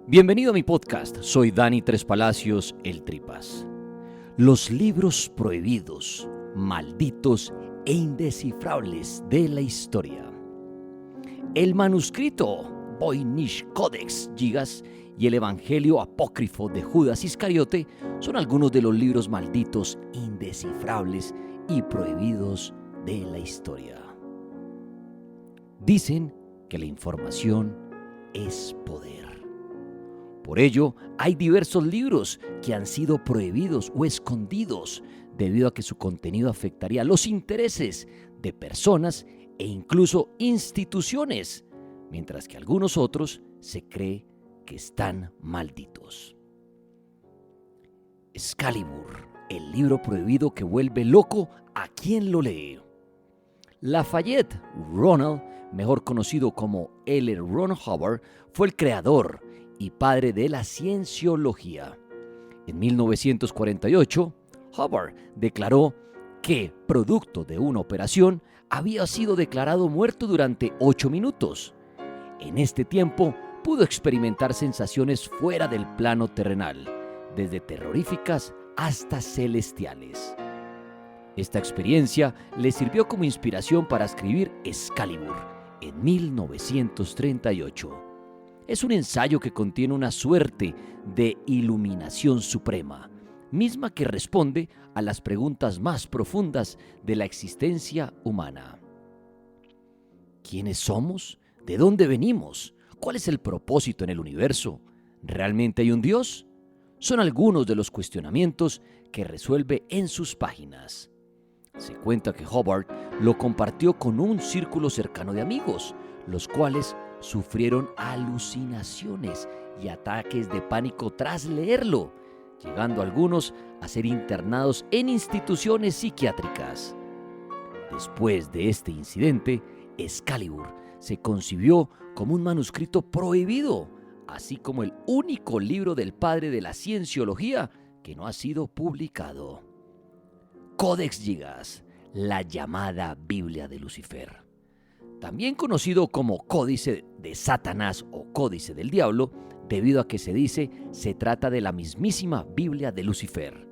Bienvenido a mi podcast, soy Dani Tres Palacios, el Tripas. Los libros prohibidos, malditos e indescifrables de la historia. El manuscrito Voynich Codex Gigas y el Evangelio Apócrifo de Judas Iscariote son algunos de los libros malditos, indescifrables y prohibidos de la historia. Dicen que la información es poder. Por ello, hay diversos libros que han sido prohibidos o escondidos debido a que su contenido afectaría los intereses de personas e incluso instituciones, mientras que algunos otros se cree que están malditos. Excalibur, el libro prohibido que vuelve loco a quien lo lee. Lafayette Ronald, mejor conocido como L. Ron Hubbard, fue el creador y padre de la cienciología. En 1948, Hubbard declaró que, producto de una operación, había sido declarado muerto durante 8 minutos. En este tiempo, pudo experimentar sensaciones fuera del plano terrenal, desde terroríficas hasta celestiales. Esta experiencia le sirvió como inspiración para escribir Excalibur en 1938. Es un ensayo que contiene una suerte de iluminación suprema, misma que responde a las preguntas más profundas de la existencia humana. ¿Quiénes somos? ¿De dónde venimos? ¿Cuál es el propósito en el universo? ¿Realmente hay un Dios? Son algunos de los cuestionamientos que resuelve en sus páginas. Se cuenta que Hubbard lo compartió con un círculo cercano de amigos, los cuales sufrieron alucinaciones y ataques de pánico tras leerlo, llegando algunos a ser internados en instituciones psiquiátricas. Después de este incidente, Excalibur se concibió como un manuscrito prohibido, así como el único libro del padre de la cienciología que no ha sido publicado. Codex Gigas, la llamada Biblia de Lucifer. También conocido como Códice de Satanás o Códice del Diablo, debido a que se dice se trata de la mismísima Biblia de Lucifer.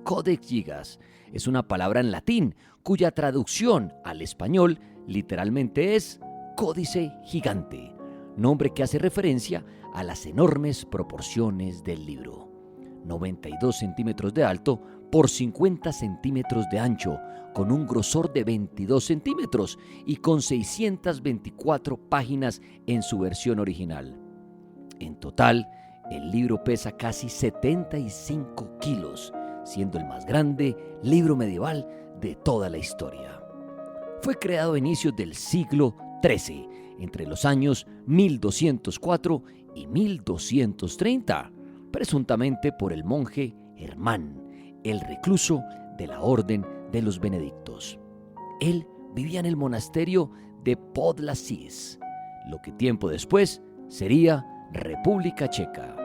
Codex Gigas es una palabra en latín cuya traducción al español literalmente es Códice Gigante, nombre que hace referencia a las enormes proporciones del libro. 92 centímetros de alto por 50 centímetros de ancho, con un grosor de 22 centímetros y con 624 páginas en su versión original. En total, el libro pesa casi 75 kilos, siendo el más grande libro medieval de toda la historia. Fue creado a inicios del siglo XIII, entre los años 1204 y 1230, presuntamente por el monje Germán, el recluso de la Orden de los Benedictos. Él vivía en el monasterio de Podlasis, lo que tiempo después sería República Checa.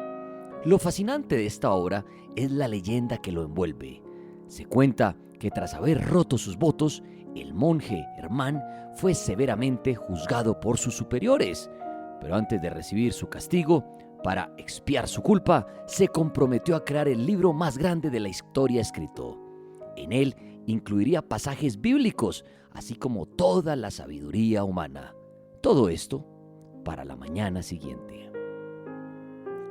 Lo fascinante de esta obra es la leyenda que lo envuelve. Se cuenta que tras haber roto sus votos, el monje Germán fue severamente juzgado por sus superiores, pero antes de recibir su castigo, para expiar su culpa, se comprometió a crear el libro más grande de la historia escrito. En él incluiría pasajes bíblicos, así como toda la sabiduría humana. Todo esto para la mañana siguiente.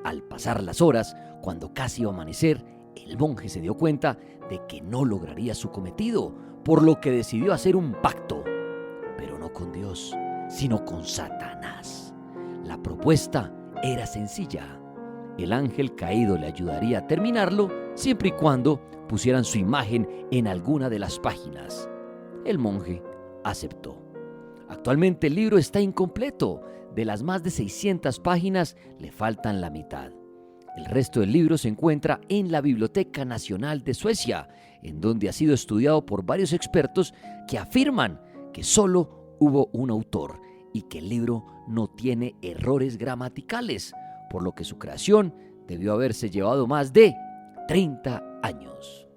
Al pasar las horas, cuando casi iba a amanecer, el monje se dio cuenta de que no lograría su cometido, por lo que decidió hacer un pacto, pero no con Dios, sino con Satanás. La propuesta era sencilla. El ángel caído le ayudaría a terminarlo siempre y cuando pusieran su imagen en alguna de las páginas. El monje aceptó. Actualmente el libro está incompleto. De las más de 600 páginas le faltan la mitad. El resto del libro se encuentra en la Biblioteca Nacional de Suecia, en donde ha sido estudiado por varios expertos que afirman que solo hubo un autor y que el libro no tiene errores gramaticales, por lo que su creación debió haberse llevado más de 30 años.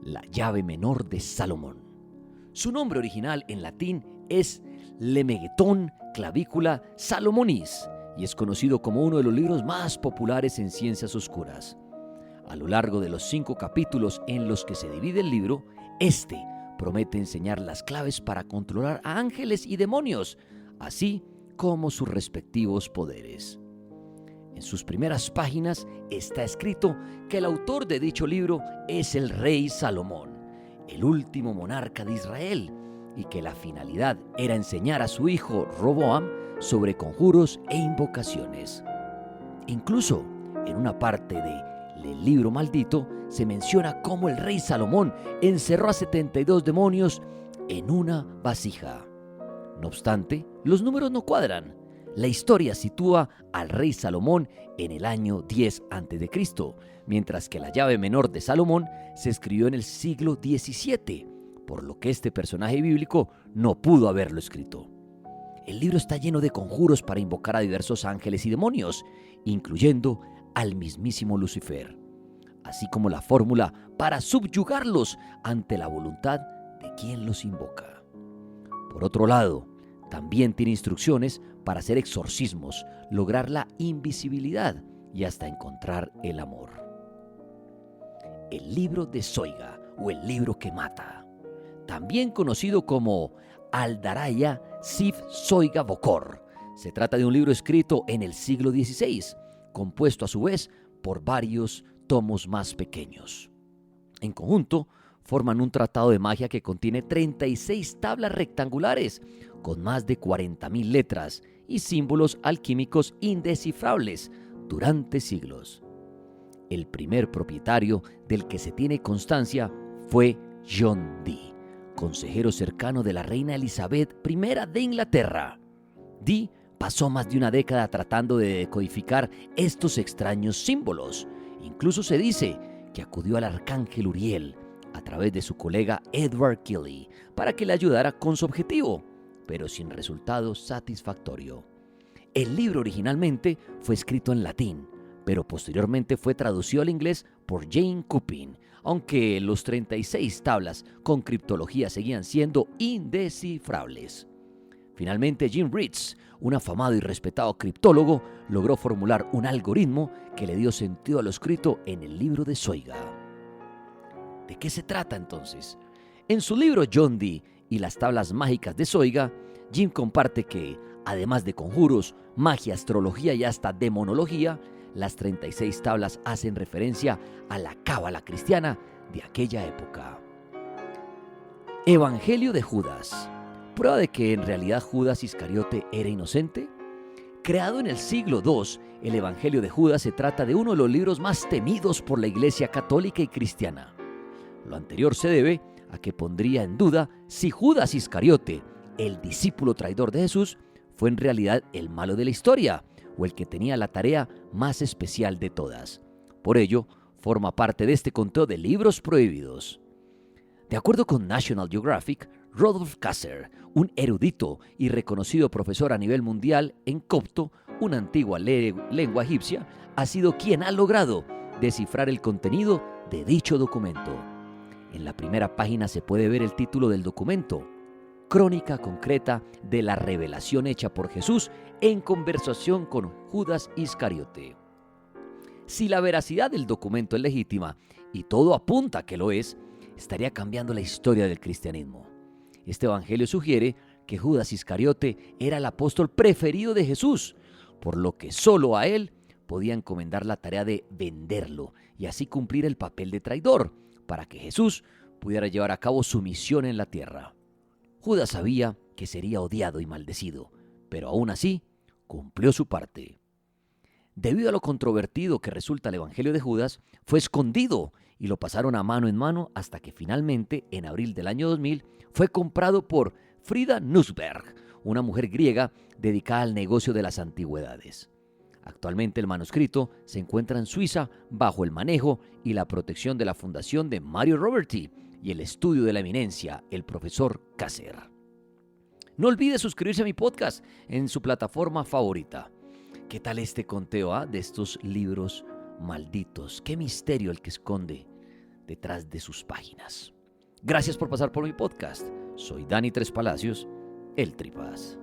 La llave menor de Salomón. Su nombre original en latín es Lemegeton Clavicula Salomonis, y es conocido como uno de los libros más populares en ciencias oscuras. A lo largo de los 5 capítulos en los que se divide el libro, este promete enseñar las claves para controlar a ángeles y demonios, así como sus respectivos poderes. En sus primeras páginas está escrito que el autor de dicho libro es el rey Salomón, el último monarca de Israel, y que la finalidad era enseñar a su hijo Roboam sobre conjuros e invocaciones. Incluso en una parte del libro maldito se menciona cómo el rey Salomón encerró a 72 demonios en una vasija. No obstante, los números no cuadran. La historia sitúa al rey Salomón en el año 10 a.C., mientras que la llave menor de Salomón se escribió en el siglo XVII, por lo que este personaje bíblico no pudo haberlo escrito. El libro está lleno de conjuros para invocar a diversos ángeles y demonios, incluyendo al mismísimo Lucifer, así como la fórmula para subyugarlos ante la voluntad de quien los invoca. Por otro lado, también tiene instrucciones para hacer exorcismos, lograr la invisibilidad y hasta encontrar el amor. El libro de Zoiga, o el libro que mata, también conocido como Aldaraya Sif Zoiga Bokor. Se trata de un libro escrito en el siglo XVI, compuesto a su vez por varios tomos más pequeños. En conjunto, forman un tratado de magia que contiene 36 tablas rectangulares con más de 40.000 letras y símbolos alquímicos indescifrables durante siglos. El primer propietario del que se tiene constancia fue John Dee, consejero cercano de la reina Elizabeth I de Inglaterra. Dee pasó más de una década tratando de decodificar estos extraños símbolos. Incluso se dice que acudió al arcángel Uriel a través de su colega Edward Kelly para que le ayudara con su objetivo, pero sin resultado satisfactorio. El libro originalmente fue escrito en latín, pero posteriormente fue traducido al inglés por Jane Cupping, aunque los 36 tablas con criptología seguían siendo indescifrables. Finalmente, Jim Ritz, un afamado y respetado criptólogo, logró formular un algoritmo que le dio sentido a lo escrito en el libro de Zoiga. ¿De qué se trata entonces? En su libro John Dee y las tablas mágicas de Zoiga, Jim comparte que, además de conjuros, magia, astrología y hasta demonología, las 36 tablas hacen referencia a la cábala cristiana de aquella época. Evangelio de Judas. ¿Prueba de que en realidad Judas Iscariote era inocente? Creado en el siglo II, el Evangelio de Judas se trata de uno de los libros más temidos por la Iglesia católica y cristiana. Lo anterior se debe a que pondría en duda si Judas Iscariote, el discípulo traidor de Jesús, fue en realidad el malo de la historia o el que tenía la tarea más especial de todas. Por ello, forma parte de este conteo de libros prohibidos. De acuerdo con National Geographic, Rudolf Kasser, un erudito y reconocido profesor a nivel mundial en copto, una antigua lengua egipcia, ha sido quien ha logrado descifrar el contenido de dicho documento. En la primera página se puede ver el título del documento: Crónica concreta de la revelación hecha por Jesús en conversación con Judas Iscariote. Si la veracidad del documento es legítima, y todo apunta a que lo es, estaría cambiando la historia del cristianismo. Este evangelio sugiere que Judas Iscariote era el apóstol preferido de Jesús, por lo que solo a él podía encomendar la tarea de venderlo y así cumplir el papel de traidor, para que Jesús pudiera llevar a cabo su misión en la tierra. Judas sabía que sería odiado y maldecido, pero aún así cumplió su parte. Debido a lo controvertido que resulta el Evangelio de Judas, fue escondido y lo pasaron a mano en mano hasta que finalmente, en abril del año 2000, fue comprado por Frida Nussberg, una mujer griega dedicada al negocio de las antigüedades. Actualmente el manuscrito se encuentra en Suiza bajo el manejo y la protección de la Fundación de Mario Roberti y el estudio de la eminencia, el profesor Kasser. No olvide suscribirse a mi podcast en su plataforma favorita. ¿Qué tal este conteo de estos libros malditos? Qué misterio el que esconde detrás de sus páginas. Gracias por pasar por mi podcast. Soy Dani Tres Palacios, el Tripas.